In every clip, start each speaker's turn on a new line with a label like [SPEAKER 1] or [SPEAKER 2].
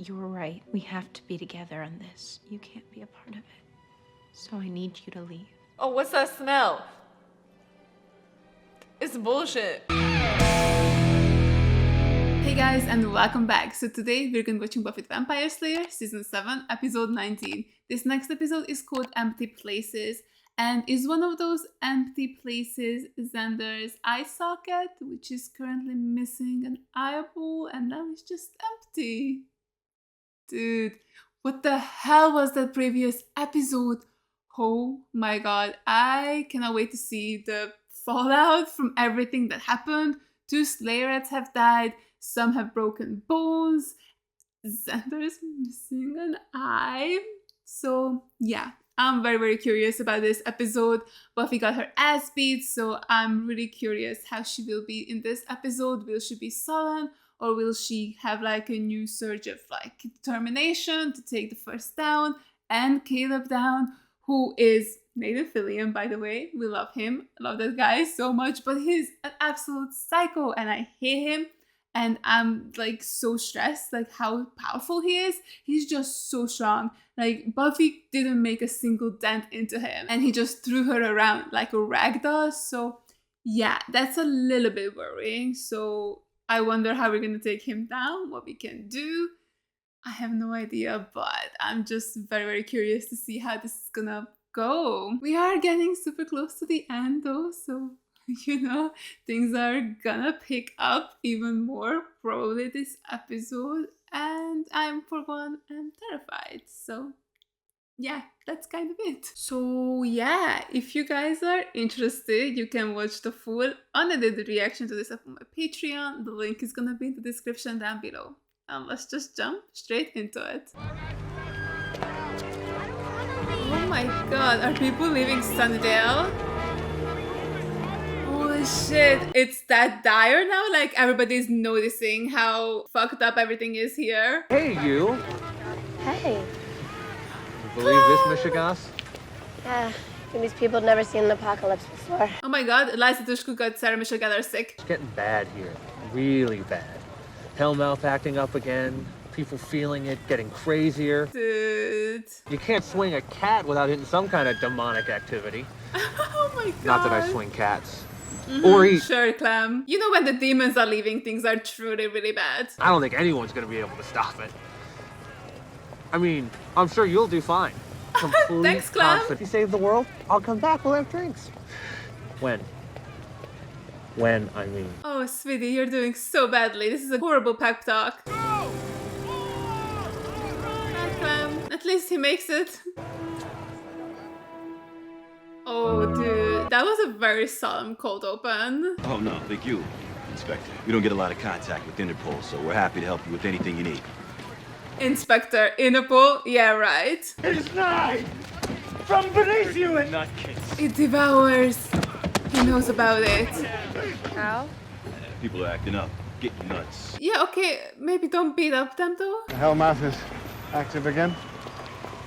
[SPEAKER 1] You're right. We have to be together on this. You can't be a part of it. So I need you to leave.
[SPEAKER 2] Oh, what's that smell? It's bullshit.
[SPEAKER 3] Hey guys, and welcome back. So today we're going to be watching Buffy the Vampire Slayer Season 7, Episode 19. This next episode is called Empty Places, and is one of those empty places Xander's eye socket, which is currently missing an eyeball, and now it's just empty. Dude, what the hell was that previous episode? Oh my god, I cannot wait to see the fallout from everything that happened. 2 Slayerites have died, some have broken bones, Xander's missing an eye. So yeah, I'm very curious about this episode. Buffy got her ass beat, so I'm really curious how she will be in this episode. Will she be sullen, or will she have like a new surge of like determination to take the first down and Caleb down, who is Nathan Fillion, by the way. We love him. I love that guy so much, but he's an absolute psycho and I hate him. And I'm like so stressed, like how powerful he is. He's just so strong. Like Buffy didn't make a single dent into him and he just threw her around like a rag doll. So yeah, that's a little bit worrying. So I wonder how we're gonna take him down, what we can do. I have no idea, but I'm just very curious to see how this is gonna go. We are getting super close to the end though, so you know, things are gonna pick up even more probably this episode, and I'm for one am terrified. So yeah, that's kind of it. So yeah, if you guys are interested, you can watch the full unedited reaction to this up on my Patreon. The link is gonna be in the description down below. And let's just jump straight into it. Oh my god, are people leaving Sunnydale? Holy shit, it's that dire now? Like everybody's noticing how fucked up everything is here.
[SPEAKER 4] Hey, you.
[SPEAKER 5] Hey.
[SPEAKER 4] You believe this, Michigas?
[SPEAKER 5] Yeah, I think these people have never seen an apocalypse before.
[SPEAKER 3] Oh my god, Eliza Dushku got Sarah Michelle Gellar sick.
[SPEAKER 4] It's getting bad here. Really bad. Hellmouth acting up again. People feeling it, getting crazier.
[SPEAKER 3] Dude.
[SPEAKER 4] You can't swing a cat without hitting some kind of demonic activity.
[SPEAKER 3] Oh my god.
[SPEAKER 4] Not that I swing cats. Or eat.
[SPEAKER 3] Sure, Clem. You know when the demons are leaving, things are truly really bad.
[SPEAKER 4] I don't think anyone's gonna be able to stop it. I mean, I'm sure you'll do fine. Complete
[SPEAKER 3] Thanks, Clem.
[SPEAKER 4] confidence. If you save the world, I'll come back, we'll have drinks. When? When, I mean.
[SPEAKER 3] Oh, sweetie, you're doing so badly. This is a horrible pep talk. Hi, Clem. At least he makes it. Oh, dude. That was a very solemn cold open.
[SPEAKER 6] Oh, no, thank you, Inspector. We don't get a lot of contact with Interpol, so we're happy to help you with anything you need.
[SPEAKER 3] Inspector Interpol? Yeah, right.
[SPEAKER 7] It's live from beneath you, and nutcase.
[SPEAKER 3] It devours. He knows about it.
[SPEAKER 5] How?
[SPEAKER 6] People are acting up, getting nuts.
[SPEAKER 3] Yeah, okay. Maybe don't beat up them, though.
[SPEAKER 7] The Hellmouth is active again.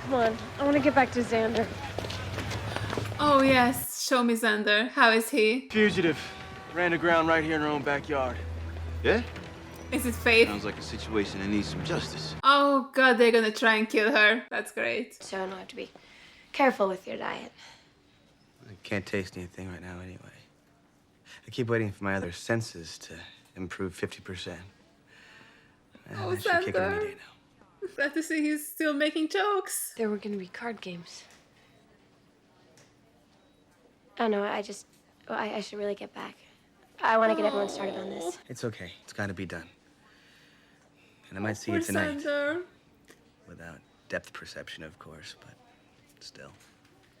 [SPEAKER 5] Come on, I want to get back to Xander.
[SPEAKER 3] Oh, yes. Show me Xander. How is he?
[SPEAKER 8] Fugitive. Ran aground right here in our own backyard.
[SPEAKER 6] Yeah?
[SPEAKER 3] Is it Faith?
[SPEAKER 6] Sounds like a situation that needs some justice.
[SPEAKER 3] Oh, God, they're gonna try and kill her. That's great.
[SPEAKER 5] So I have to be careful with your diet.
[SPEAKER 8] I can't taste anything right now anyway. I keep waiting for my other senses to improve 50%.
[SPEAKER 3] Oh,
[SPEAKER 8] I should kick it any
[SPEAKER 3] Xander.
[SPEAKER 8] day now.
[SPEAKER 3] Glad to see he's still making jokes.
[SPEAKER 5] There were going to be card games. Oh, no, I should really get back. I want to get everyone started on this.
[SPEAKER 8] It's okay. It's got to be done. And I might see
[SPEAKER 3] Poor
[SPEAKER 8] you tonight.
[SPEAKER 3] Xander.
[SPEAKER 8] Without depth perception, of course, but still.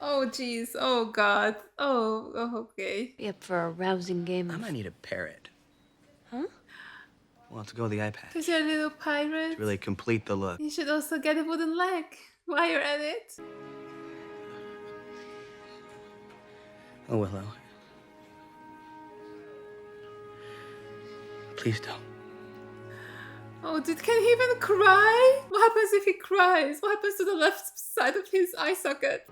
[SPEAKER 3] Oh, jeez. Oh, God. Oh, okay.
[SPEAKER 5] Be up for a rousing game
[SPEAKER 8] I
[SPEAKER 5] of...
[SPEAKER 8] might need a parrot.
[SPEAKER 5] Huh?
[SPEAKER 8] Well, to go the iPad.
[SPEAKER 3] Because you're a little pirate.
[SPEAKER 8] To really complete the look.
[SPEAKER 3] You should also get a wooden leg while you're at it.
[SPEAKER 8] Oh, Willow. Please don't.
[SPEAKER 3] Oh, dude, can he even cry? What happens if he cries? What happens to the left side of his eye socket?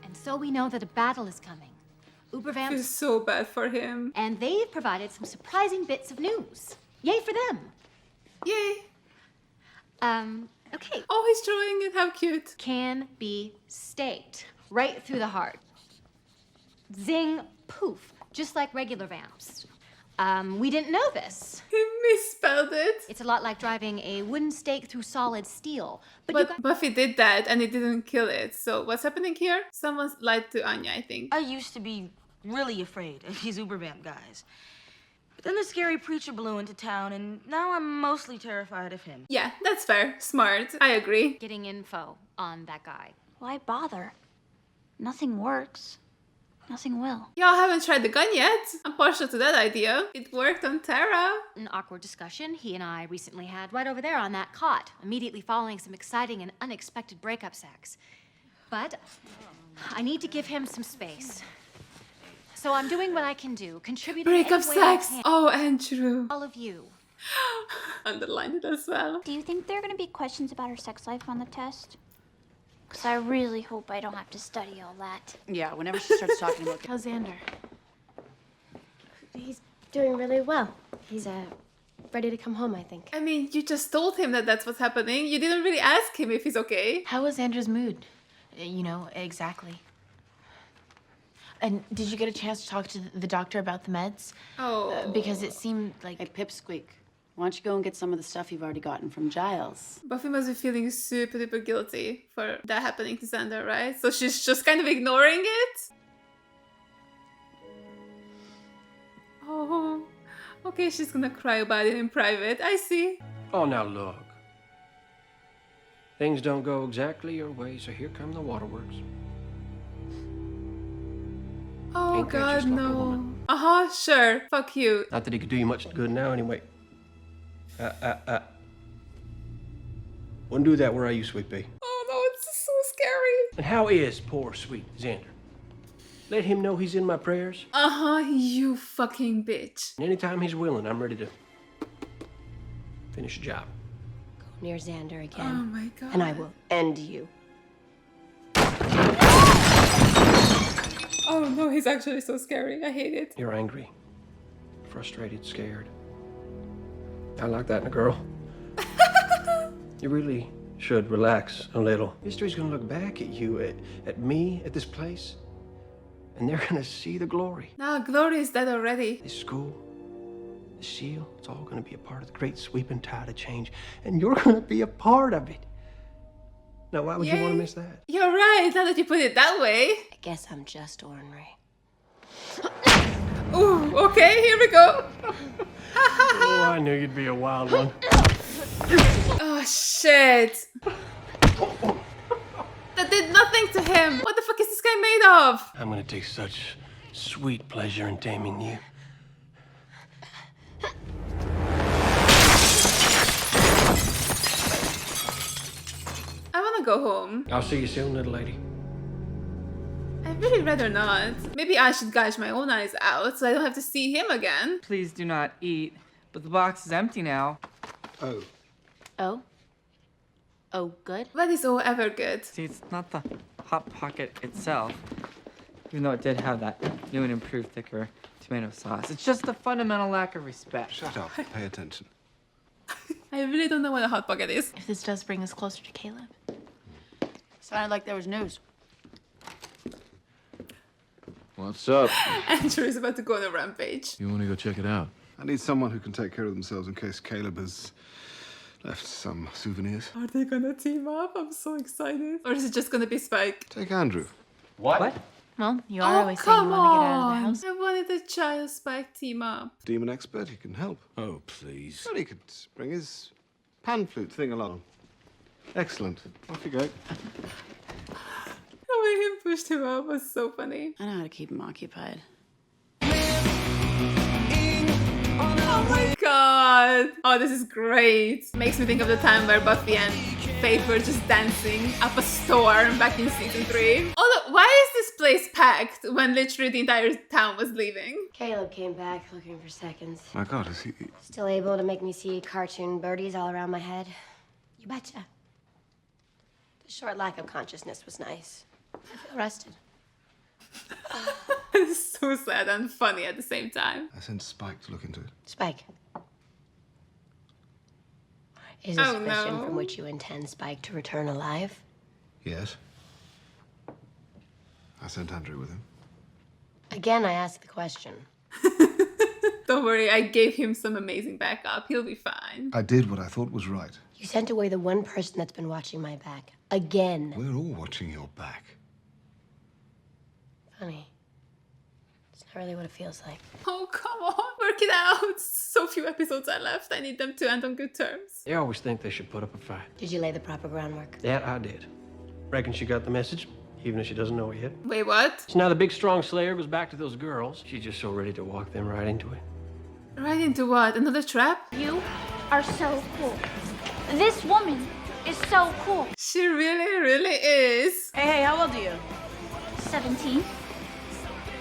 [SPEAKER 9] And so we know that a battle is coming.
[SPEAKER 3] I feel
[SPEAKER 9] Ubervamps,
[SPEAKER 3] so bad for him.
[SPEAKER 9] and they've provided some surprising bits of news. Yay for them.
[SPEAKER 3] Yay.
[SPEAKER 9] Okay.
[SPEAKER 3] Oh, he's drawing it. How cute.
[SPEAKER 9] Can be staked right through the heart. Zing, poof, just like regular vamps. We didn't know this.
[SPEAKER 3] He misspelled it.
[SPEAKER 9] It's a lot like driving a wooden stake through solid steel. But you
[SPEAKER 3] But
[SPEAKER 9] got...
[SPEAKER 3] Buffy did that and it didn't kill it. So what's happening here? Someone's lied to Anya, I think.
[SPEAKER 10] I used to be really afraid of these Uber Vamp guys. But then the scary preacher blew into town, and now I'm mostly terrified of him.
[SPEAKER 3] Yeah, that's fair. Smart. I agree.
[SPEAKER 9] Getting info on that guy.
[SPEAKER 1] Why bother? Nothing works. Nothing will.
[SPEAKER 3] Y'all haven't tried the gun yet. I'm partial to that idea. It worked on Tara.
[SPEAKER 9] An awkward discussion he and I recently had right over there on that cot, immediately following some exciting and unexpected breakup sex. But I need to give him some space. So I'm doing what I can do, contributing
[SPEAKER 3] Breakup
[SPEAKER 9] any way I
[SPEAKER 3] sex.
[SPEAKER 9] can.
[SPEAKER 3] Oh, Andrew.
[SPEAKER 9] All of you.
[SPEAKER 3] Underlined it as well.
[SPEAKER 11] Do you think there are going to be questions about her sex life on the test? Because I really hope I don't have to study all that.
[SPEAKER 10] Yeah, whenever she starts talking about...
[SPEAKER 1] How's Xander?
[SPEAKER 5] He's doing really well. He's ready to come home, I think.
[SPEAKER 3] I mean, you just told him that that's what's happening. You didn't really ask him if he's okay.
[SPEAKER 1] How was Xander's mood? You know, exactly. And did you get a chance to talk to the doctor about the meds?
[SPEAKER 3] Oh.
[SPEAKER 1] Because it seemed like...
[SPEAKER 10] Hey, Pipsqueak, why don't you go and get some of the stuff you've already gotten from Giles?
[SPEAKER 3] Buffy must be feeling super duper guilty for that happening to Xander, right? So she's just kind of ignoring it? Oh, okay, she's gonna cry about it in private. I see.
[SPEAKER 12] Oh, now look. Things don't go exactly your way, so here come the waterworks.
[SPEAKER 3] Oh
[SPEAKER 12] Ain't that
[SPEAKER 3] god,
[SPEAKER 12] just like a
[SPEAKER 3] no.
[SPEAKER 12] woman?
[SPEAKER 3] Uh-huh, sure. Fuck you.
[SPEAKER 12] Not that he could do you much good now, anyway. Wouldn't do that where are you, sweet pea?
[SPEAKER 3] Oh no, it's so scary.
[SPEAKER 12] And how is poor sweet Xander? Let him know he's in my prayers.
[SPEAKER 3] Uh-huh, you fucking bitch.
[SPEAKER 12] And anytime he's willing, I'm ready to finish the job.
[SPEAKER 5] Go near Xander again.
[SPEAKER 3] Oh my god.
[SPEAKER 5] And I will end you.
[SPEAKER 3] Oh no, he's actually so scary. I hate it.
[SPEAKER 12] You're angry, frustrated, scared. I like that in a girl. You really should relax a little. History's gonna look back at you, at me, at this place, and they're gonna see the glory.
[SPEAKER 3] Nah, Glory is dead already.
[SPEAKER 12] This school, the seal, it's all gonna be a part of the great sweeping tide of change, and you're gonna be a part of it. Now, why would you want to miss that?
[SPEAKER 3] You're right, now that you put it that way.
[SPEAKER 5] I guess I'm just ornery.
[SPEAKER 3] Ooh, okay, here we go.
[SPEAKER 12] Oh, I knew you'd be a wild one.
[SPEAKER 3] Oh, shit. That did nothing to him. What the fuck is this guy made of?
[SPEAKER 12] I'm gonna take such sweet pleasure in taming you.
[SPEAKER 3] I wanna go home.
[SPEAKER 12] I'll see you soon, little lady.
[SPEAKER 3] I'd really rather not. Maybe I should gouge my own eyes out so I don't have to see him again.
[SPEAKER 2] Please do not eat. But the box is empty now.
[SPEAKER 8] Oh.
[SPEAKER 1] Oh? Oh, good?
[SPEAKER 3] When is all ever good?
[SPEAKER 2] See, it's not the Hot Pocket itself. Even though it did have that new and improved thicker tomato sauce. It's just the fundamental lack of respect.
[SPEAKER 6] Shut up. Pay attention.
[SPEAKER 3] I really don't know what a hot pocket is.
[SPEAKER 1] If this does bring us closer to Caleb.
[SPEAKER 10] Sounded like there was news.
[SPEAKER 6] What's up?
[SPEAKER 3] Andrew is about to go on a rampage.
[SPEAKER 6] You want to go check it out? I need someone who can take care of themselves in case Caleb has left some souvenirs.
[SPEAKER 3] Are they gonna team up? I'm so excited. Or is it just gonna be Spike?
[SPEAKER 6] Take Andrew.
[SPEAKER 2] What?
[SPEAKER 1] Well, you are always saying you
[SPEAKER 3] come
[SPEAKER 1] want to get out of the
[SPEAKER 3] on.
[SPEAKER 1] house.
[SPEAKER 3] I wanted a child Spike team up.
[SPEAKER 6] Demon expert, he can help. Oh, please. Well, he could bring his pan flute thing along. Excellent. Off you go.
[SPEAKER 3] The way he pushed him up was so funny.
[SPEAKER 10] I know how to keep him occupied.
[SPEAKER 3] Oh my god! Oh, this is great. Makes me think of the time where Buffy and Faith were just dancing up a storm back in season 3. Although, why is this place packed when literally the entire town was leaving?
[SPEAKER 5] Caleb came back looking for seconds.
[SPEAKER 6] My God, is he...
[SPEAKER 5] Still able to make me see cartoon birdies all around my head? You betcha. The short lack of consciousness was nice. I feel rested.
[SPEAKER 3] It's so sad and funny at the same time.
[SPEAKER 6] I sent Spike to look into it.
[SPEAKER 5] Spike. Is this a mission from which you intend Spike to return alive?
[SPEAKER 6] Yes. I sent Andrew with him.
[SPEAKER 5] Again, I ask the question.
[SPEAKER 3] Don't worry, I gave him some amazing backup. He'll be fine.
[SPEAKER 6] I did what I thought was right.
[SPEAKER 5] You sent away the one person that's been watching my back. Again.
[SPEAKER 6] We're all watching your back.
[SPEAKER 5] Funny. It's not really what it feels like.
[SPEAKER 3] Oh, come on. Work it out. So few episodes are left. I need them to end on good terms.
[SPEAKER 12] They always think they should put up a fight.
[SPEAKER 5] Did you lay the proper groundwork?
[SPEAKER 12] That I did. Reckon she got the message, even if she doesn't know it yet.
[SPEAKER 3] Wait, what?
[SPEAKER 12] So now the big, strong Slayer goes back to those girls. She's just so ready to walk them right into it.
[SPEAKER 3] Right into what? Another trap?
[SPEAKER 11] You are so cool. This woman is so cool.
[SPEAKER 3] She really, really is.
[SPEAKER 10] Hey, how old are you?
[SPEAKER 11] 17.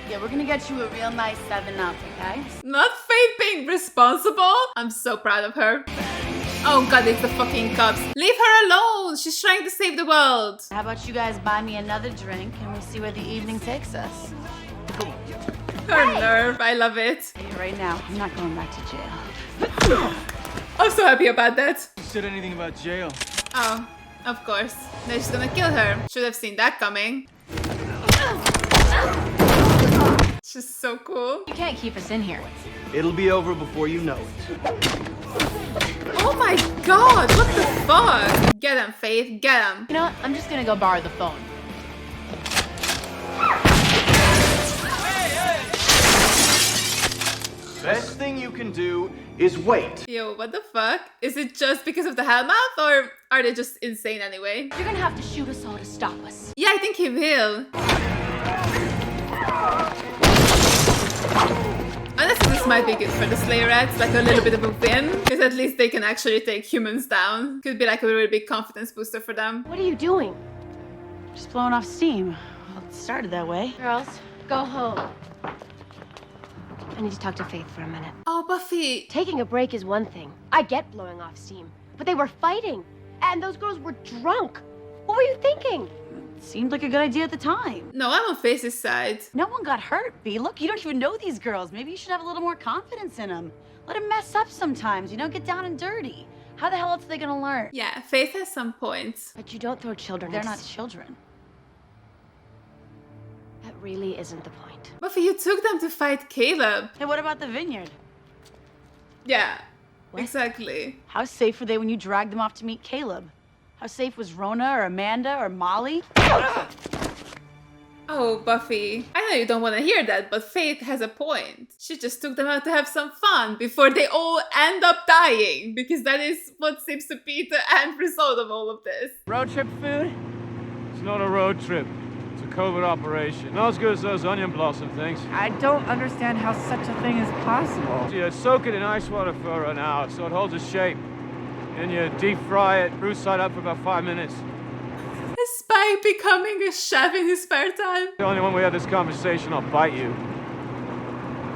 [SPEAKER 10] Yeah, we're gonna get you a real nice 7-Up, okay?
[SPEAKER 3] Not Faith being responsible. I'm so proud of her. Oh god, it's the fucking cops. Leave her alone. She's trying to save the world.
[SPEAKER 10] How about you guys buy me another drink and we see where the evening takes us?
[SPEAKER 3] Her nerve. I love it.
[SPEAKER 10] Hey, right now, I'm not going back to jail.
[SPEAKER 3] I'm so happy about that.
[SPEAKER 7] Who said anything about jail?
[SPEAKER 3] Oh, of course. They're just gonna kill her. Should have seen that coming. She's so cool.
[SPEAKER 1] You can't keep us in here.
[SPEAKER 7] It'll be over before you know it.
[SPEAKER 3] Oh my god, what the fuck? Get him, Faith, get him.
[SPEAKER 1] You know what? I'm just gonna go borrow the phone.
[SPEAKER 7] Best thing you can do is wait.
[SPEAKER 3] Yo, what the fuck? Is it just because of the Hellmouth, or are they just insane anyway?
[SPEAKER 1] You're gonna have to shoot us all to stop us.
[SPEAKER 3] Yeah, I think he will. Honestly, this might be good for the Slayerettes, like a little bit of a win, because at least they can actually take humans down. Could be like a really big confidence booster for them.
[SPEAKER 5] What are you doing?
[SPEAKER 10] Just blowing off steam. Well, it started that way.
[SPEAKER 5] Girls, go home. I need to talk to Faith for a minute.
[SPEAKER 3] Oh, Buffy.
[SPEAKER 5] Taking a break is one thing. I get blowing off steam. But they were fighting. And those girls were drunk. What were you thinking?
[SPEAKER 10] Seemed like a good idea at the time.
[SPEAKER 3] No, I'm on Faith's side.
[SPEAKER 10] No one got hurt, B. Look, you don't even know these girls. Maybe you should have a little more confidence in them. Let them mess up sometimes, you know, get down and dirty. How the hell else are they gonna learn?
[SPEAKER 3] Yeah, Faith has some points.
[SPEAKER 5] But you don't throw children.
[SPEAKER 10] They're not children.
[SPEAKER 5] That really isn't the point.
[SPEAKER 3] Buffy, you took them to fight Caleb.
[SPEAKER 10] Hey, what about the vineyard?
[SPEAKER 3] Yeah, exactly.
[SPEAKER 10] How safe were they when you dragged them off to meet Caleb? How safe was Rona or Amanda or Molly?
[SPEAKER 3] Oh, Buffy. I know you don't want to hear that, but Faith has a point. She just took them out to have some fun before they all end up dying, because that is what seems to be the end result of all of this.
[SPEAKER 2] Road trip food?
[SPEAKER 7] It's not a road trip. It's a covert operation. Not as good as those onion blossom things.
[SPEAKER 2] I don't understand how such a thing is possible.
[SPEAKER 7] You soak it in ice water for an hour so it holds its shape. Then you deep fry it, root side up for about 5 minutes.
[SPEAKER 3] Is Spike becoming a chef in his spare time?
[SPEAKER 7] Only when we have this conversation, I'll bite you.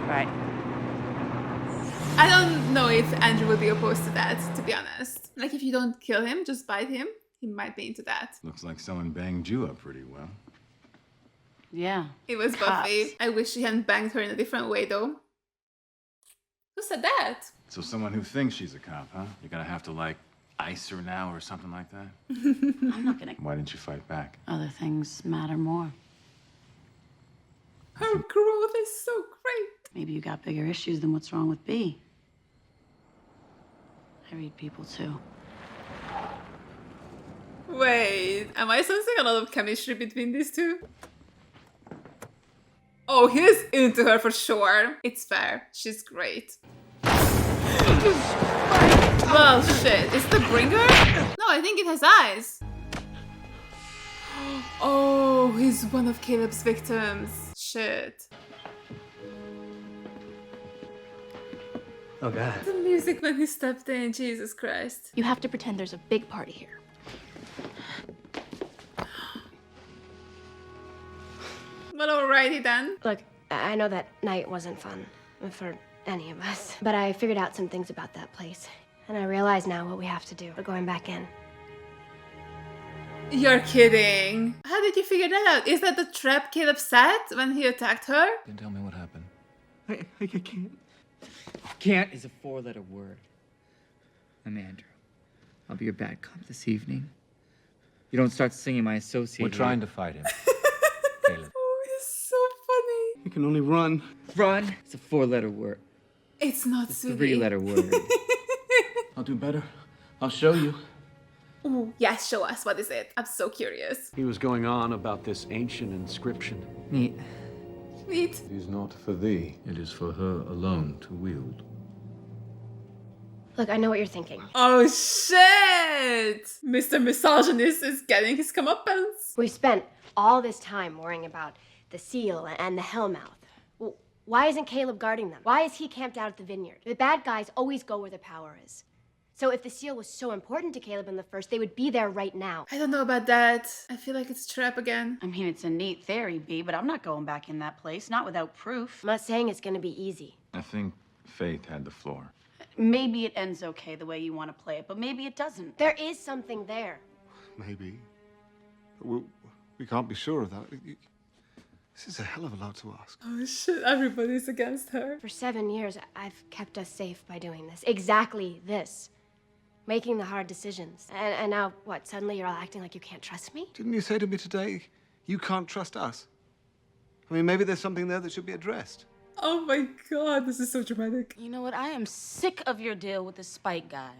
[SPEAKER 2] Right.
[SPEAKER 3] I don't know if Andrew would be opposed to that, to be honest. Like, if you don't kill him, just bite him, he might be into that.
[SPEAKER 13] Looks like someone banged you up pretty well.
[SPEAKER 10] Yeah.
[SPEAKER 3] It was Buffy. I wish she hadn't banged her in a different way, though. Who said that?
[SPEAKER 13] So someone who thinks she's a cop, huh? You're gonna have to, like, ice her now or something like that?
[SPEAKER 10] I'm not gonna.
[SPEAKER 13] Why didn't you fight back?
[SPEAKER 10] Other things matter more.
[SPEAKER 3] Her growth is so great.
[SPEAKER 10] Maybe you got bigger issues than what's wrong with B. I read people too.
[SPEAKER 3] Wait, am I sensing a lot of chemistry between these two? Oh, he's into her for sure. It's fair. She's great. Well, shit. Is the bringer? No, I think it has eyes. Oh, he's one of Caleb's victims. Shit.
[SPEAKER 12] Oh, God.
[SPEAKER 3] The music when he stepped in, Jesus Christ.
[SPEAKER 1] You have to pretend there's a big party here.
[SPEAKER 3] Well, alrighty then.
[SPEAKER 5] Look, I know that night wasn't fun for any of us, but I figured out some things about that place, and I realize now what we have to do. We're going back in.
[SPEAKER 3] You're kidding. How did you figure that out? Is that the trap Caleb set when he attacked her?
[SPEAKER 13] Then tell me what happened.
[SPEAKER 2] I can't. Can't is a 4-letter word. I'm Andrew. I'll be your bad cop this evening. You don't start singing my associate.
[SPEAKER 13] We're trying to fight him. Caleb.
[SPEAKER 3] Oh, he's so funny.
[SPEAKER 6] You can only run.
[SPEAKER 2] Run? It's a 4-letter word.
[SPEAKER 3] It's not
[SPEAKER 2] It's a
[SPEAKER 3] sweetie.
[SPEAKER 2] 3-letter word.
[SPEAKER 12] I'll do better. I'll show you.
[SPEAKER 3] Ooh, yes, show us. What is it? I'm so curious.
[SPEAKER 14] He was going on about this ancient inscription.
[SPEAKER 2] Neat.
[SPEAKER 3] Neat.
[SPEAKER 13] It is not for thee. It is for her alone to wield.
[SPEAKER 5] Look, I know what you're thinking.
[SPEAKER 3] Oh shit! Mr. Misogynist is getting his comeuppance.
[SPEAKER 5] We've spent all this time worrying about the seal and the Hellmouth. Why isn't Caleb guarding them? Why is he camped out at the vineyard? The bad guys always go where the power is. So if the seal was so important to Caleb in the first, they would be there right now.
[SPEAKER 3] I don't know about that. I feel like it's a trap again.
[SPEAKER 10] I mean, it's a neat theory, B, but I'm not going back in that place, not without proof.
[SPEAKER 5] I'm not saying it's gonna be easy.
[SPEAKER 13] I think Faith had the floor.
[SPEAKER 10] Maybe it ends okay the way you want to play it, but maybe it doesn't.
[SPEAKER 5] There is something there.
[SPEAKER 6] Maybe. But we can't be sure of that. This is a hell of a lot to ask.
[SPEAKER 3] Oh shit, everybody's against her.
[SPEAKER 5] For 7 years, I've kept us safe by doing this. Exactly this. Making the hard decisions. And now, what, suddenly you're all acting like you can't trust me?
[SPEAKER 6] Didn't you say to me today, you can't trust us? I mean, maybe there's something there that should be addressed.
[SPEAKER 3] Oh my god, this is so dramatic.
[SPEAKER 10] You know what? I am sick of your deal with this Spike guy.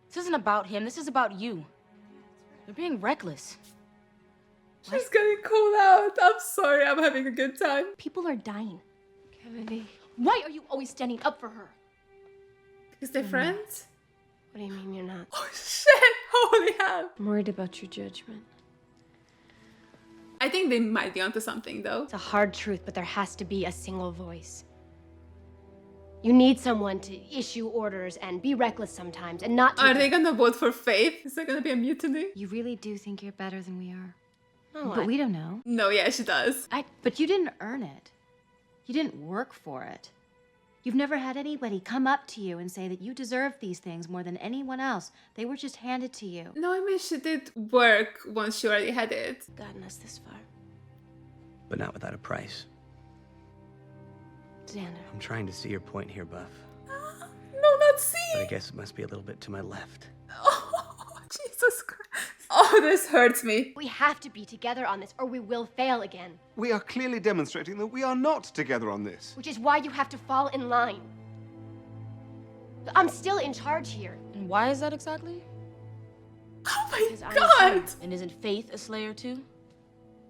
[SPEAKER 10] This isn't about him. This is about you. You're being reckless.
[SPEAKER 3] She's getting called out. I'm sorry, I'm having a good time.
[SPEAKER 11] People are dying.
[SPEAKER 5] Kennedy.
[SPEAKER 11] Why are you always standing up for her?
[SPEAKER 3] Because they're friends?
[SPEAKER 5] What do you mean you're not?
[SPEAKER 3] Oh shit, holy hell.
[SPEAKER 5] I'm worried about your judgment.
[SPEAKER 3] I think they might be onto something though.
[SPEAKER 5] It's a hard truth, but there has to be a single voice. You need someone to issue orders and be reckless sometimes and not
[SPEAKER 3] Are they gonna vote for Faith? Is there gonna be a mutiny?
[SPEAKER 9] You really do think you're better than we are.
[SPEAKER 5] No,
[SPEAKER 9] But we don't know.
[SPEAKER 3] No, yeah, she does.
[SPEAKER 9] But you didn't earn it. You didn't work for it. You've never had anybody come up to you and say that you deserve these things more than anyone else. They were just handed to you.
[SPEAKER 3] No, I mean she did work once she already had it.
[SPEAKER 5] Gotten us this far.
[SPEAKER 8] But not without a price.
[SPEAKER 5] Xander.
[SPEAKER 8] I'm trying to see your point here, Buff.
[SPEAKER 3] No, not see.
[SPEAKER 8] But I guess it must be a little bit to my left.
[SPEAKER 3] Oh, Jesus Christ. Oh, this hurts me.
[SPEAKER 5] We have to be together on this or we will fail again.
[SPEAKER 6] We are clearly demonstrating that we are not together on this.
[SPEAKER 5] Which is why you have to fall in line. I'm still in charge here.
[SPEAKER 10] And why is that exactly?
[SPEAKER 3] Oh my
[SPEAKER 5] Because I'm
[SPEAKER 3] god.
[SPEAKER 10] And isn't Faith a Slayer too?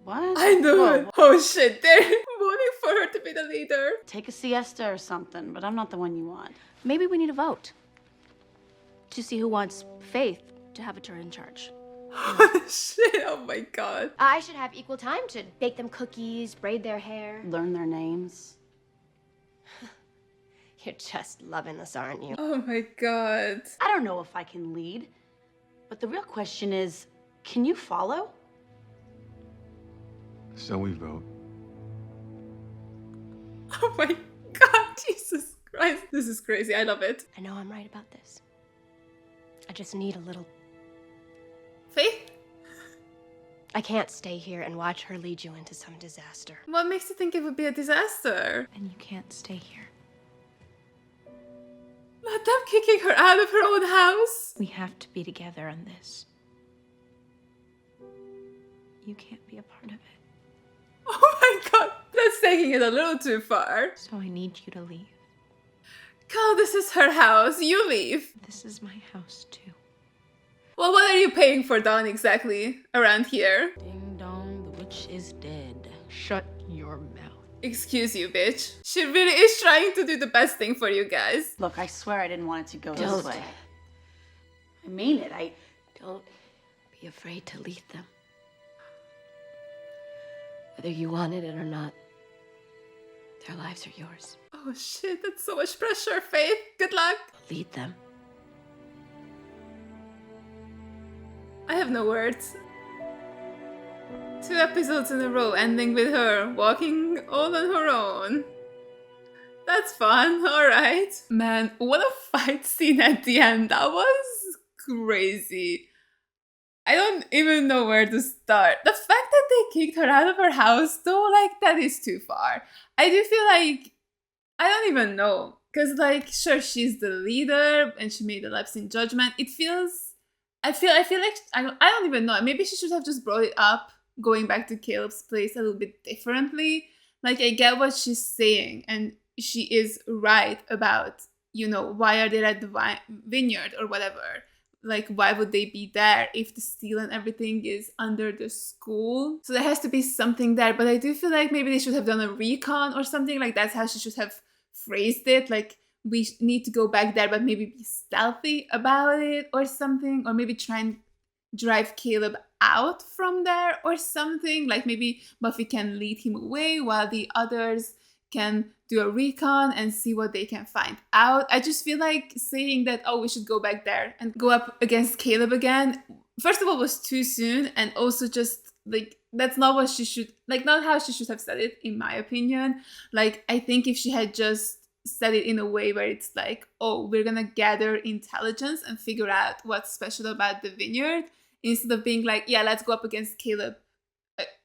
[SPEAKER 10] What?
[SPEAKER 3] I know
[SPEAKER 10] Whoa,
[SPEAKER 3] it. Oh shit, they're voting for her to be the leader.
[SPEAKER 15] Take a siesta or something, but I'm not the one you want. Maybe we need a vote to see who wants Faith to have a turn in charge.
[SPEAKER 3] Oh shit, oh my god.
[SPEAKER 5] I should have equal time to bake them cookies, braid their hair.
[SPEAKER 15] Learn their names.
[SPEAKER 5] You're just loving this, aren't you?
[SPEAKER 3] Oh my god.
[SPEAKER 15] I don't know if I can lead, but the real question is, can you follow?
[SPEAKER 13] So we vote.
[SPEAKER 3] Oh my god, Jesus Christ. This is crazy, I love it.
[SPEAKER 5] I know I'm right about this. I just need a little...
[SPEAKER 3] Faith?
[SPEAKER 5] I can't stay here and watch her lead you into some disaster.
[SPEAKER 3] What makes you think it would be a disaster?
[SPEAKER 1] And you can't stay here.
[SPEAKER 3] Not them kicking her out of her own house.
[SPEAKER 1] We have to be together on this. You can't be a part of it.
[SPEAKER 3] Oh my god, that's taking it a little too far.
[SPEAKER 1] So I need you to leave.
[SPEAKER 3] God, this is her house. You leave.
[SPEAKER 1] This is my house too.
[SPEAKER 3] Well, what are you paying for down exactly around here?
[SPEAKER 10] Ding dong, the witch is dead.
[SPEAKER 1] Shut your mouth.
[SPEAKER 3] Excuse you, bitch. She really is trying to do the best thing for you guys.
[SPEAKER 15] Look, I swear I didn't want it to go
[SPEAKER 5] Don't.
[SPEAKER 15] this way. I mean it.
[SPEAKER 5] Don't be afraid to lead them. Whether you wanted it or not, their lives are yours.
[SPEAKER 3] Oh shit, that's so much pressure, Faith. Good luck.
[SPEAKER 5] Lead them.
[SPEAKER 3] I have no words. 2 episodes in a row ending with her walking all on her own. That's fun, alright. Man, what a fight scene at the end. That was crazy. I don't even know where to start. The fact that they kicked her out of her house, though, like, that is too far. I do feel like, I don't even know. Because, like, sure, she's the leader and she made a lapse in judgment. It feels I feel like I don't even know. Maybe she should have just brought it up, going back to Caleb's place a little bit differently. Like, I get what she's saying, and she is right about, you know, why are they at the vineyard or whatever. Like, why would they be there if the steel and everything is under the school? So there has to be something there. But I do feel like maybe they should have done a recon or something. Like, that's how she should have phrased it. Like, we need to go back there, but maybe be stealthy about it or something. Or maybe try and drive Caleb out from there or something. Like, maybe Buffy can lead him away while the others can do a recon and see what they can find out. I just feel like saying that, oh, we should go back there and go up against Caleb again, first of all, was too soon, and also just, like, that's not what she should, like, not how she should have said it, in my opinion. Like, I think if she had just said it in a way where it's like, oh, we're gonna gather intelligence and figure out what's special about the vineyard, instead of being like, yeah, let's go up against Caleb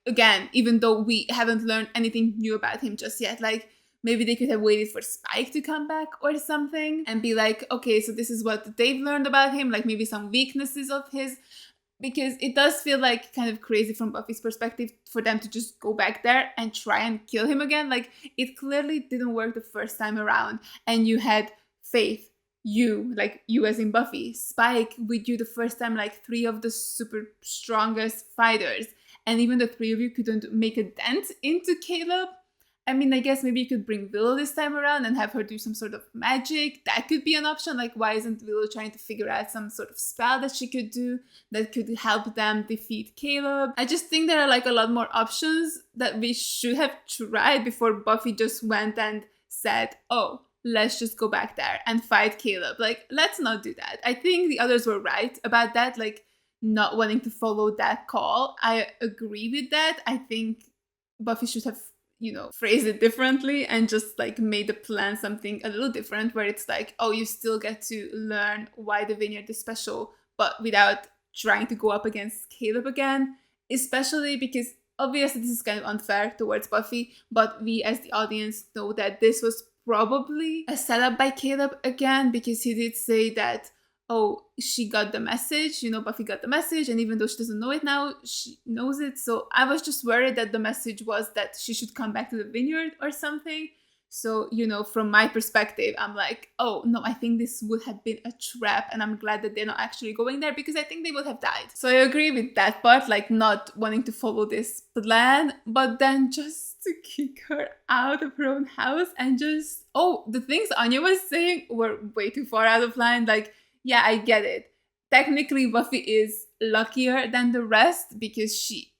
[SPEAKER 3] again, even though we haven't learned anything new about him just yet. Like, maybe they could have waited for Spike to come back or something and be like, okay, so this is what they've learned about him, like maybe some weaknesses of his, because it does feel like kind of crazy from Buffy's perspective for them to just go back there and try and kill him again. Like, it clearly didn't work the first time around, and you had Faith, you as in Buffy, Spike with you the first time, like 3 of the super strongest fighters, and even the 3 of you couldn't make a dent into Caleb. I mean, I guess maybe you could bring Willow this time around and have her do some sort of magic. That could be an option. Like, why isn't Willow trying to figure out some sort of spell that she could do that could help them defeat Caleb? I just think there are like a lot more options that we should have tried before Buffy just went and said, oh, let's just go back there and fight Caleb. Like, let's not do that. I think the others were right about that, like, not wanting to follow that call. I agree with that. I think Buffy should have, you know, phrased it differently and just like made the plan something a little different, where it's like, oh, you still get to learn why the vineyard is special, but without trying to go up against Caleb again. Especially because obviously this is kind of unfair towards Buffy, but we as the audience know that this was probably a setup by Caleb again, because he did say that, oh, she got the message, you know, Buffy got the message, and even though she doesn't know it now, she knows it. So I was just worried that the message was that she should come back to the vineyard or something. So, you know, from my perspective, I'm like, oh, no, I think this would have been a trap, and I'm glad that they're not actually going there, because I think they would have died. So I agree with that part, like not wanting to follow this plan, but then just to kick her out of her own house and just, oh, the things Anya was saying were way too far out of line. Like, yeah, I get it. Technically, Buffy is luckier than the rest because she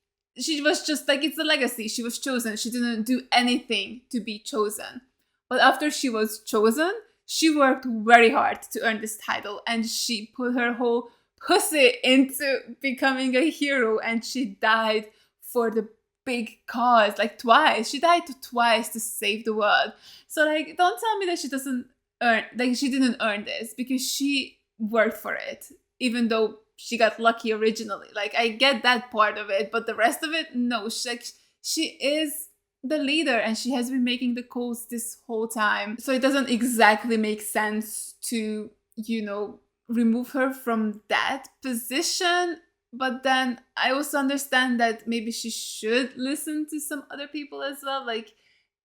[SPEAKER 3] was just like, it's a legacy. She was chosen. She didn't do anything to be chosen. But after she was chosen, she worked very hard to earn this title, and she put her whole pussy into becoming a hero, and she died for the big cause, like twice. She died twice to save the world. So like, don't tell me that she didn't earn this, because she worked for it, even though she got lucky originally. Like, I get that part of it, but the rest of it, no. She is the leader, and she has been making the calls this whole time. So it doesn't exactly make sense to, you know, remove her from that position. But then I also understand that maybe she should listen to some other people as well. Like,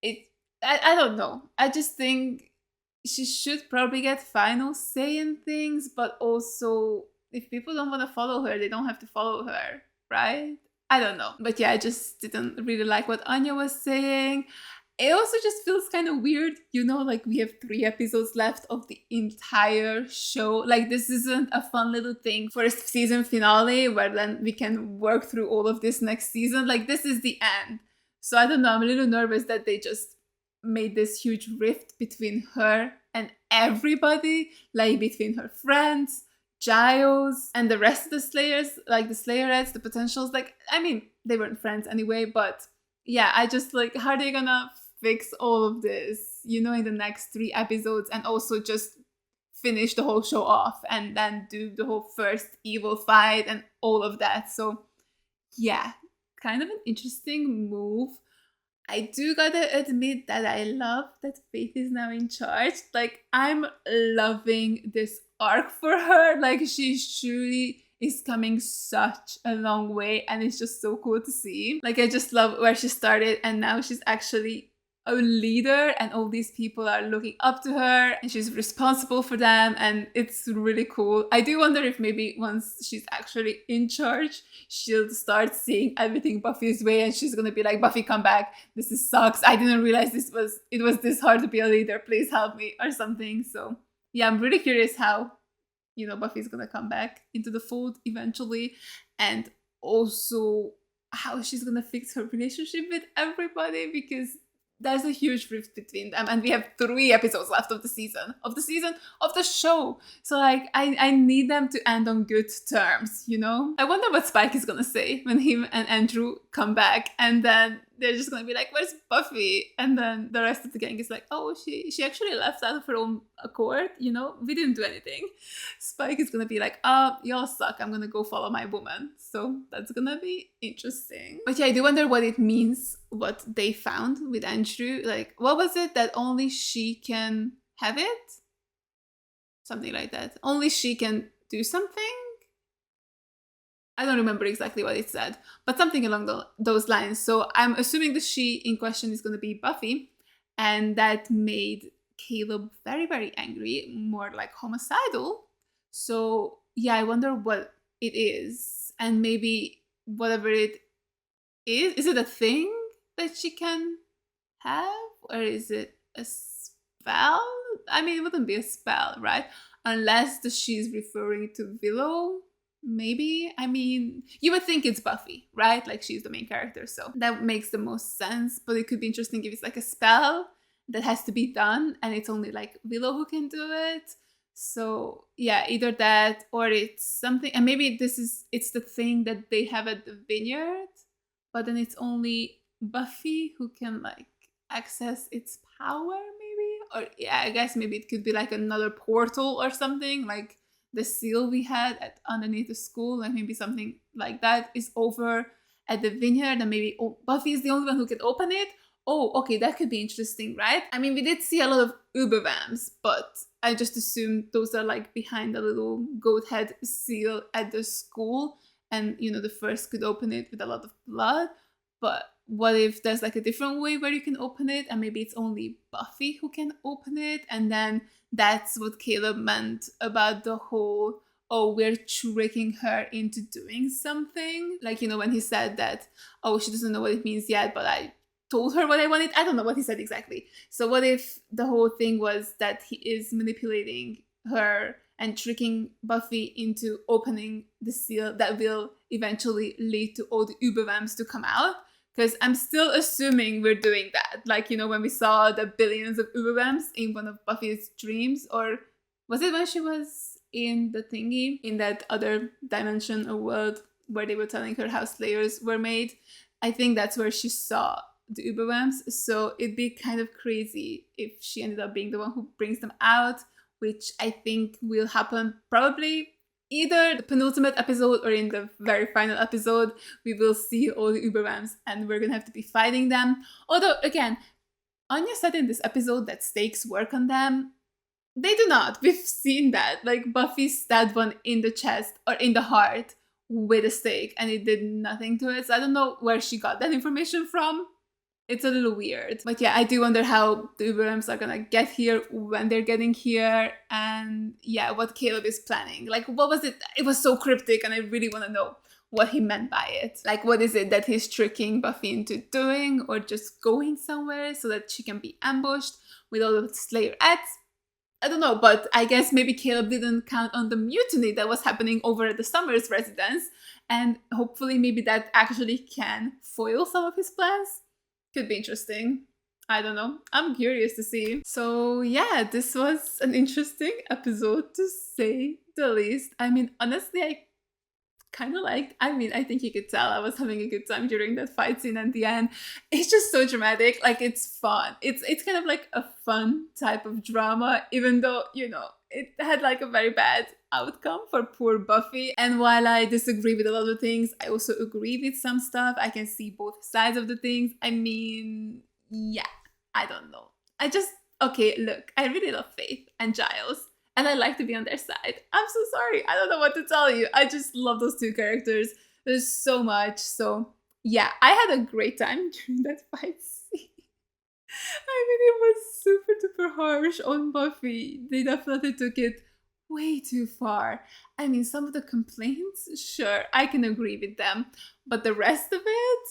[SPEAKER 3] I don't know. I just think she should probably get final say in things, but also if people don't want to follow her, they don't have to follow her, right? I don't know. But yeah, I just didn't really like what Anya was saying. It also just feels kind of weird, you know, like we have 3 episodes left of the entire show. Like, this isn't a fun little thing for a season finale where then we can work through all of this next season. Like, this is the end. So I don't know, I'm a little nervous that they just made this huge rift between her and everybody, like between her friends, Giles, and the rest of the Slayers, like the Slayerettes, the Potentials. Like, I mean, they weren't friends anyway, but yeah, I just like, how are they gonna fix all of this, you know, in the next 3 episodes, and also just finish the whole show off and then do the whole first evil fight and all of that. So yeah, kind of an interesting move. I do gotta admit that I love that Faith is now in charge. Like, I'm loving this arc for her. Like, she's truly is coming such a long way, and it's just so cool to see. Like, I just love where she started, and now she's actually a leader, and all these people are looking up to her, and she's responsible for them, and it's really cool. I do wonder if maybe once she's actually in charge, she'll start seeing everything Buffy's way, and she's gonna be like, Buffy, come back, this sucks, I didn't realize it was this hard to be a leader, please help me, or something. So yeah, I'm really curious how, you know, Buffy's gonna come back into the fold eventually, and also how she's gonna fix her relationship with everybody, because there's a huge rift between them, and we have 3 episodes left of the show. So like, I need them to end on good terms, you know? I wonder what Spike is gonna say when him and Andrew come back, and then they're just gonna be like, where's Buffy? And then the rest of the gang is like, oh, she actually left out of her own accord, you know? We didn't do anything. Spike is gonna be like, oh, y'all suck, I'm gonna go follow my woman. So that's gonna be interesting. But yeah, I do wonder what it means, what they found with Andrew. Like, what was it that only she can have it? Something like that. Only she can do something? I don't remember exactly what it said, but something along those lines. So I'm assuming the she in question is going to be Buffy, and that made Caleb very, very angry, more like homicidal. So yeah, I wonder what it is, and maybe whatever it is it a thing that she can have, or is it a spell? I mean, it wouldn't be a spell, right? Unless the she's referring to Willow. Maybe. I mean, you would think it's Buffy, right? Like, she's the main character, so that makes the most sense. But it could be interesting if it's like a spell that has to be done, and it's only like Willow who can do it. So yeah, either that, or it's something, and maybe it's the thing that they have at the vineyard, but then it's only Buffy who can like access its power, maybe. Or yeah, I guess maybe it could be like another portal or something, like the seal we had underneath the school, like maybe something like that is over at the vineyard, and maybe Buffy is the only one who can open it. Oh, okay, that could be interesting, right? I mean, we did see a lot of Ubervamps, but I just assumed those are like behind the little goat head seal at the school, and you know, the first could open it with a lot of blood. But what if there's like a different way where you can open it, and maybe it's only Buffy who can open it, and then that's what Caleb meant about the whole, oh, we're tricking her into doing something. Like, you know, when he said that, oh, she doesn't know what it means yet, but I told her what I wanted. I don't know what he said exactly. So what if the whole thing was that he is manipulating her and tricking Buffy into opening the seal that will eventually lead to all the Ubervamps to come out? Because I'm still assuming we're doing that. Like, you know, when we saw the billions of Ubervamps in one of Buffy's dreams, or was it when she was in the thingy, in that other dimension or world where they were telling her how Slayers were made? I think that's where she saw the Ubervamps. So it'd be kind of crazy if she ended up being the one who brings them out, which I think will happen probably either the penultimate episode or in the very final episode. We will see all the Ubervamps, and we're gonna have to be fighting them. Although, again, Anya said in this episode that stakes work on them. They do not. We've seen that. Like, Buffy stabbed one in the chest or in the heart with a stake, and it did nothing to it. So I don't know where she got that information from. It's a little weird. But yeah, I do wonder how the Ubervamps are gonna get here, when they're getting here, and yeah, what Caleb is planning. Like, what was it? It was so cryptic, and I really want to know what he meant by it. Like, what is it that he's tricking Buffy into doing, or just going somewhere so that she can be ambushed with all the Slayerettes? I don't know, but I guess maybe Caleb didn't count on the mutiny that was happening over at the Summers residence, and hopefully maybe that actually can foil some of his plans. Could be interesting. I don't know. I'm curious to see. So yeah, this was an interesting episode, to say the least. I mean, honestly, I kind of liked. I mean, I think you could tell I was having a good time during that fight scene at the end. It's just so dramatic. Like, it's fun. It's kind of like a fun type of drama, even though, you know, it had like a very bad outcome for poor Buffy. And while I disagree with a lot of things, I also agree with some stuff. I can see both sides of the things. I mean, yeah, I don't know. Okay, look, I really love Faith and Giles, And I like to be on their side. I'm so sorry. I don't know what to tell you. I just love those two characters. There's so much. So yeah, I had a great time during that fight scene. I mean, it was super duper harsh on Buffy. They definitely took it way too far. I mean, some of the complaints, sure, I can agree with them. But the rest of it,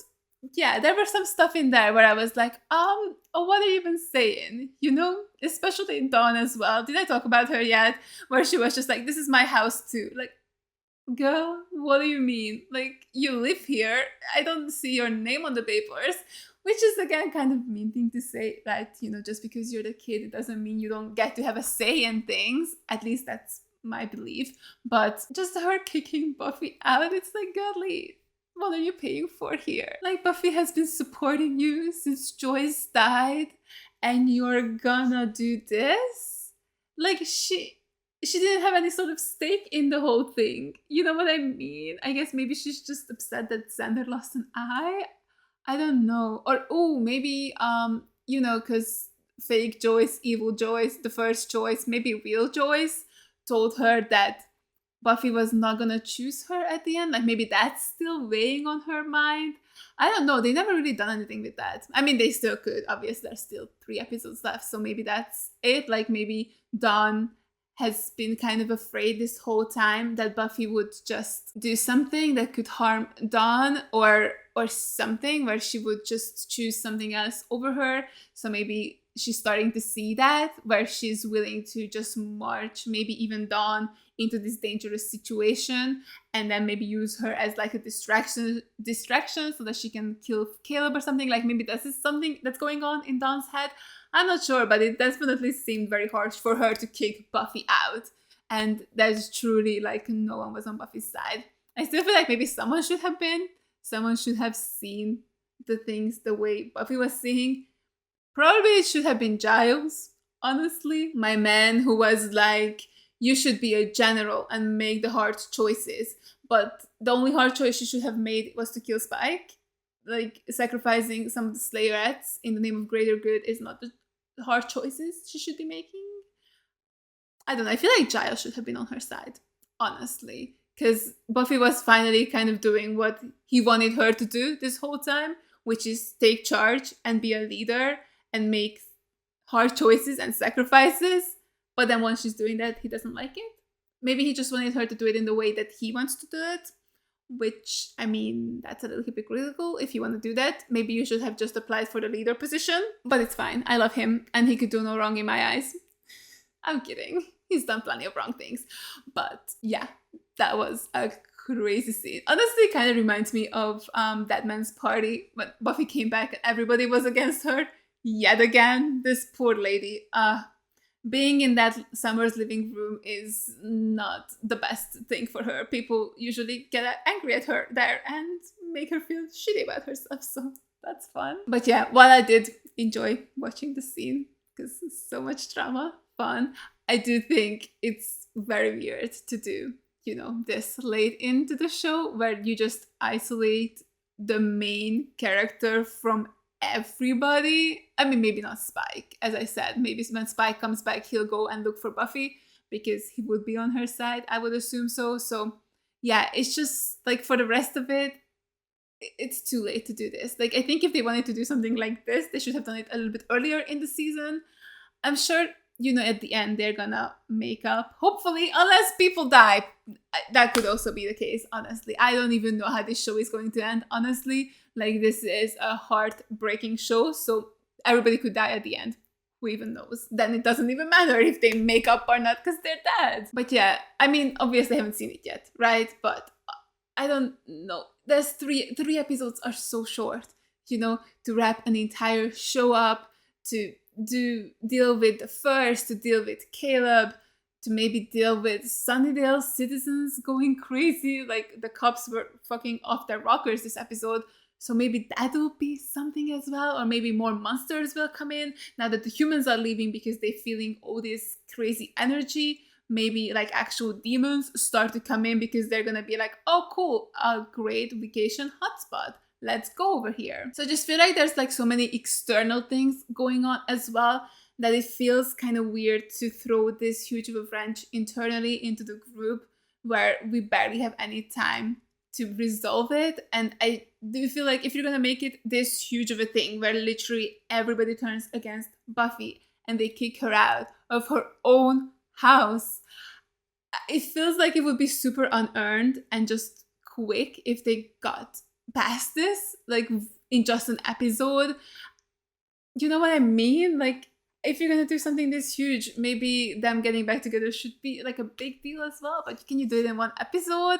[SPEAKER 3] yeah, there was some stuff in there where I was like, what are you even saying? You know, especially Dawn as well. Did I talk about her yet? Where she was just like, this is my house too. Like, girl, what do you mean? Like, you live here. I don't see your name on the papers. Which is, again, kind of mean thing to say, that, you know, just because you're the kid, it doesn't mean you don't get to have a say in things. At least that's my belief. But just her kicking Buffy out, it's like, godly, what are you paying for here? Like, Buffy has been supporting you since Joyce died, and you're gonna do this? Like, she didn't have any sort of stake in the whole thing. You know what I mean? I guess maybe she's just upset that Xander lost an eye. I don't know. Or, oh, maybe, you know, because fake Joyce, evil Joyce, the first Joyce, maybe real Joyce, told her that Buffy was not gonna choose her at the end. Like, maybe that's still weighing on her mind. I don't know. They never really done anything with that. I mean, they still could. Obviously, there's still 3 episodes left, so maybe that's it. Like, maybe Dawn has been kind of afraid this whole time that Buffy would just do something that could harm Dawn, or something where she would just choose something else over her. So maybe she's starting to see that, where she's willing to just march maybe even Dawn into this dangerous situation, and then maybe use her as like a distraction so that she can kill Caleb or something. Like, maybe this is something that's going on in Dawn's head. I'm not sure, but it definitely seemed very harsh for her to kick Buffy out. And there's truly, like, no one was on Buffy's side. I still feel like maybe someone should have been. Someone should have seen the things the way Buffy was seeing. Probably it should have been Giles, honestly. My man who was like, you should be a general and make the hard choices. But the only hard choice she should have made was to kill Spike. Like, sacrificing some of the Slayerettes in the name of greater good is not the hard choices she should be making. I don't know. I feel like Giles should have been on her side, honestly. Because Buffy was finally kind of doing what he wanted her to do this whole time, which is take charge and be a leader and make hard choices and sacrifices. But then once she's doing that, he doesn't like it. Maybe he just wanted her to do it in the way that he wants to do it. Which, I mean, that's a little hypocritical. If you want to do that, maybe you should have just applied for the leader position. But it's fine. I love him, and he could do no wrong in my eyes. I'm kidding. He's done plenty of wrong things. But yeah, that was a crazy scene. Honestly, it kind of reminds me of That Man's Party, when Buffy came back and everybody was against her. Yet again, this poor lady. Being in that Summers living room is not the best thing for her. People usually get angry at her there and make her feel shitty about herself, so that's fun. But yeah, while I did enjoy watching the scene, because it's so much drama, fun, I do think it's very weird to do, you know, this late into the show where you just isolate the main character from everybody. I mean, maybe not Spike. As I said, maybe when Spike comes back, he'll go and look for Buffy because he would be on her side. I would assume so. So yeah, it's just like for the rest of it, it's too late to do this. Like, I think if they wanted to do something like this, they should have done it a little bit earlier in the season. I'm sure, you know, at the end, they're gonna make up, hopefully, unless people die. That could also be the case, honestly. I don't even know how this show is going to end, honestly. Like, this is a heartbreaking show, so everybody could die at the end. Who even knows? Then it doesn't even matter if they make up or not, because they're dead. But yeah, I mean, obviously I haven't seen it yet, right? But I don't know. There's three episodes are so short, you know, to wrap an entire show up, to deal with the first, to deal with Caleb, to maybe deal with Sunnydale citizens going crazy. Like, the cops were fucking off their rockers this episode. So maybe that'll be something as well. Or maybe more monsters will come in now that the humans are leaving because they're feeling all this crazy energy. Maybe like actual demons start to come in because they're gonna be like, oh cool, a great vacation hotspot. Let's go over here. So I just feel like there's like so many external things going on as well that it feels kind of weird to throw this huge of a wrench internally into the group where we barely have any time to resolve it. And I do feel like if you're gonna make it this huge of a thing where literally everybody turns against Buffy and they kick her out of her own house, it feels like it would be super unearned and just quick if they got past this, like in just an episode. You know what I mean? Like, if you're gonna do something this huge, maybe them getting back together should be like a big deal as well. But can you do it in one episode?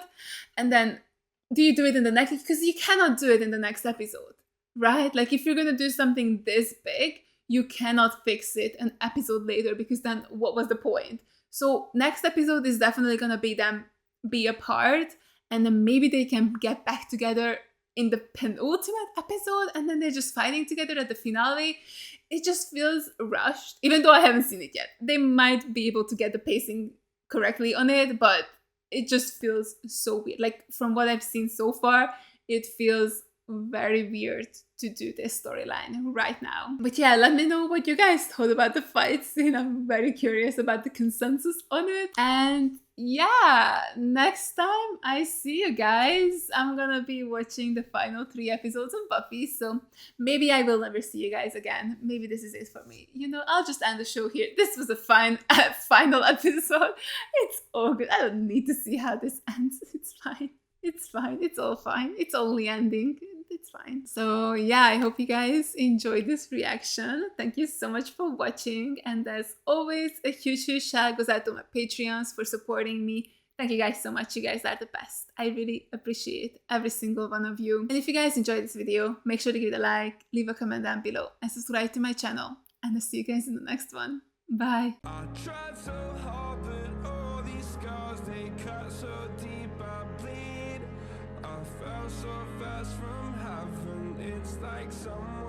[SPEAKER 3] And then do you do it in the next? Because you cannot do it in the next episode, right? Like, if you're gonna do something this big, you cannot fix it an episode later, because then what was the point? So next episode is definitely gonna be them be apart, and then maybe they can get back together in the penultimate episode, and then they're just fighting together at the finale. It just feels rushed, even though I haven't seen it yet. They might be able to get the pacing correctly on it, but it just feels so weird. Like, from what I've seen so far, it feels very weird to do this storyline right now. But yeah, let me know what you guys thought about the fight scene. I'm very curious about the consensus on it. And yeah, next time I see you guys, I'm gonna be watching the final 3 episodes of Buffy, so maybe I will never see you guys again. Maybe this is it for me. You know, I'll just end the show here. This was a final episode. It's all good. I don't need to see how this ends. It's fine. It's fine. It's all fine. It's only ending. It's fine. So yeah, I hope you guys enjoyed this reaction. Thank you so much for watching. And as always, a huge shout goes out to my Patreons for supporting me. Thank you guys so much. You guys are the best. I really appreciate every single one of you. And if you guys enjoyed this video, make sure to give it a like, leave a comment down below, and subscribe to my channel. And I'll see you guys in the next one. Bye.
[SPEAKER 16] I tried so hard, but all these scars, they cut so deep, I bleed. I fell so fast from heaven, it's like someone